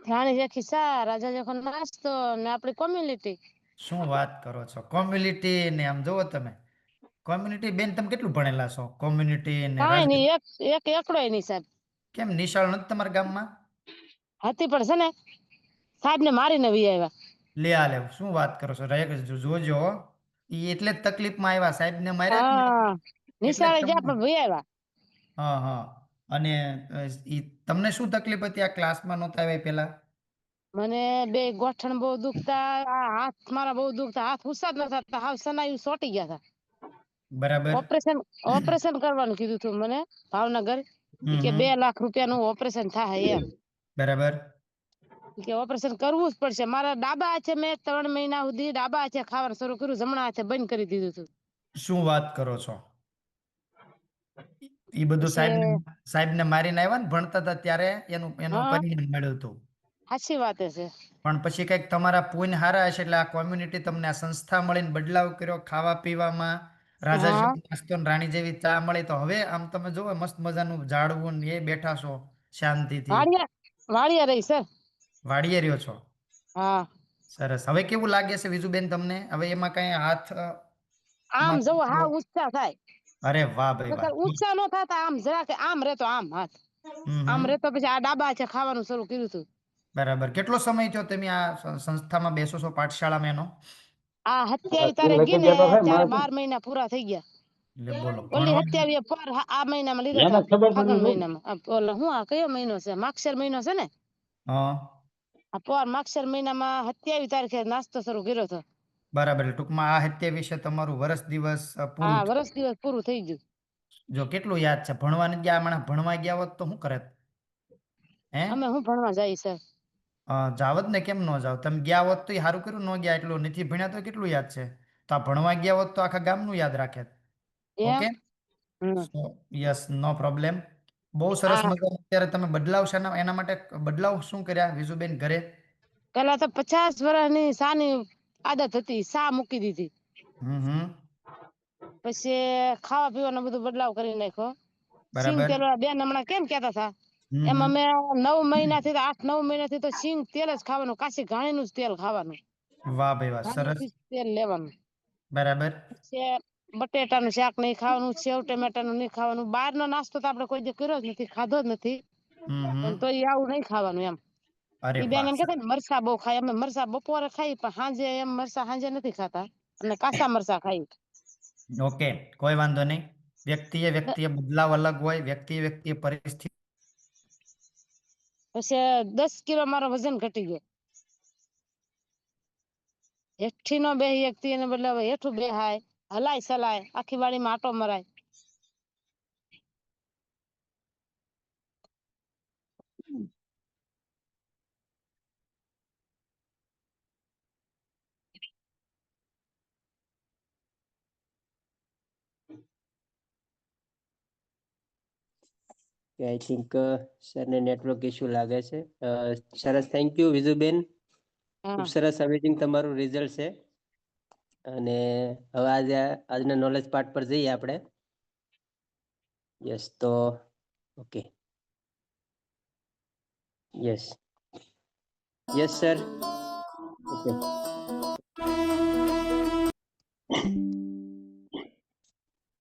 રાણી જેખી સા, રાજા જેખો નાસ્તો ને આપણી કોમ્યુનિટી. શું વાત કરો છો? કોમ્યુનિટી ને આમ જોવો તમે. કોમ્યુનિટી બેન તમે કેટલું ભણેલા છો? કોમ્યુનિટી ને કાંઈ નહીં, એક એકડોય નહીં સાહેબ. કેમ નિશાળ નથી તમારા ગામમાં? હતી પણ છે ને સાહેબ ને મારીને વી આવ્યા. લે આ લે શું વાત કરો છો? જોજો ઈ એટલે જ તકલીફમાં આવ્યા, સાહેબ ને માર્યા કે ને હા, એટલે જ નિશાળે જ્યાં તમને. પણ વી આવ્યા. હા હા. અને ઈ તમને શું તકલીફ હતી આ ક્લાસમાં નહોતા આવ્યા પેલા? મને બે ગોઠણ બહુ દુખતા, આ હાથ મારા બહુ દુખતા, હાથ હુસા જ ન થતા, હાવ સનાયું ચોટી ગયા હતા. બરાબર. ઓપરેશન કરવાનું કીધું હતું મને ભાવનગર. ઈ કે 2 લાખ રૂપિયાનું ઓપરેશન થાય એમ. બરાબર. કે ઓપરેશન કરવું જ પડશે. મારા ડાબા હાથે મેં 3 મહિના સુધી ડાબા હાથે ખાવાનું શરૂ કર્યું, જમણા હાથે બંધ કરી દીધું હતું. શું વાત કરો છો? ઈ બધું પછી સાહેબને મારીને આવ્યા ને ભણતા હતા ત્યારે એનું હા, પરિણામ મળ્યું હતું. સાચી વાત છે. પણ પછી કંઈક તમારા પુણ્ય હારા હશે એટલે આ કોમ્યુનિટી તમને આ સંસ્થા મળીને બદલાવ કર્યો ખાવા પીવામાં. રાજા હા, જેવો નાસ્તો ને રાણી જેવી ચા મળી તો હવે આમ તમે જોવો મસ્ત મજાનું ઝાડવું ને એ બેઠા છો શાંતિથી. વાળિયા રહી સર. વાડીએ રહ્યો છો. હા, સરસ. હવે કેવું લાગે છે વિજુબેન તમને? હવે એમાં કઈ હાથ આમ માં જવો હા ઉત્સાહ થાય. અરે વાહ ભાઈ વાહ. ઉત્સાહ નો થતા આમ જરાક આમ રહેતો આમ હાથ આમ હમ. રહેતો, પછી આ ડાબા હાથે ખાવાનું શરૂ કર્યું હતું. બરાબર. કેટલો સમય થયો તમે આ સંસ્થામાં બેસો છો પાઠશાળામાં એનો? આ 27 તારીખ ગઈ ને ત્યારે 12 મહિના પૂરા થઈ ગયા. એટલે બોલો ઓલી ભણવાનું. 27 પર આ મહિનામાં લીધા હતા, ફાગણ મહિનામાં. ઓલો હું આ કયો મહિનો છે? માગશર મહિનો છે ને? હા. આ પર માગશર મહિનામાં 27 તારીખે નાસ્તો શરૂ કર્યો હતો. બરાબર. ટૂંકમાં આ હત્યા વિશે તમારું વર્ષ દિવસ પૂરું હા, થયું. વર્ષ દિવસ પૂરું થઈ ગયું. જો કેટલું યાદ છે? ભણવા નથી ગયા હમણાં, ભણવા ગયા હોત તો શું કરે? હે અમે હું ભણવા જઈએ સર? જાવત ને કેમ ન જાવ? તમે ગયા હોત તો સારું કર્યું, ન ગયા એટલું નથી ભણ્યા તો કેટલું યાદ છે? તો આ ભણવા ગયા હોત તો આખા ગામનું યાદ રાખે. એમ. ઓકે. યસ, નો પ્રોબ્લેમ. બહુ સરસ આ મજાનો અત્યારે તમે બદલાવ છે એના માટે બદલાવ શું કર્યા વિજુબેન ઘરે? પેલા તો 50 વર્ષની સાની આદત હતી, સા મૂકી દીધી. હમ. પછી ખાવા પીવાનો બધો બદલાવ કરી નાખ્યો. સિંગ બરાબર. તેલ બેન હમણાં કેમ કેતા હતા એમ, હમ. અમે 9 મહિનાથી 8-9 મહિનાથી તો સિંગ તેલ જ ખાવાનું, કાશી ઘાણીનું જ તેલ ખાવાનું. વાહ ભાઈ વાહ, સરસ. ઘાણીથી જ તેલ લેવાનું. બરાબર. પછી બટેટાનું શાક નહીં ખાવાનું, સેવ ટમેટાનું નહીં ખાવાનું. બહારનો નાસ્તો તો આપણે કોઈ દી કર્યો જ નથી, ખાધો જ નથી. પણ તો આવું નહીં ખાવાનું એમ. અરે ઈ બેન વાહ. એમ કેતા ને મરસા બહુ ખાય, અમે મરસા બપોરે ખાઈ પણ સાંજે એમ મરસા સાંજે નથી ખાતા, અને કાચા મરસા ખાઈ. ઓકે, કોઈ વાંધો નહીં. વ્યક્તિએ બદલાવ અલગ હોય, વ્યક્તિએ પરિસ્થિતિ. પછી 10 કિલો મારો વજન ઘટી ગયો. હેઠી નો બે વ્યક્તિ એને બદલે હેઠું બેહાય, હલાય સલાય, આખી વાડીમાં આટો મરાય. આઈ થિંક સરને નેટવર્ક ઇશ્યુ લાગે છે. સરસ, થેન્ક યુ વિજુબેન. ખૂબ સરસ અમેઝિંગ તમારું રિઝલ્ટ છે. અને હવે આજના નોલેજ પાર્ટ પર જઈએ આપણે. યસ, તો ઓકે. Yes sir. ઓકે.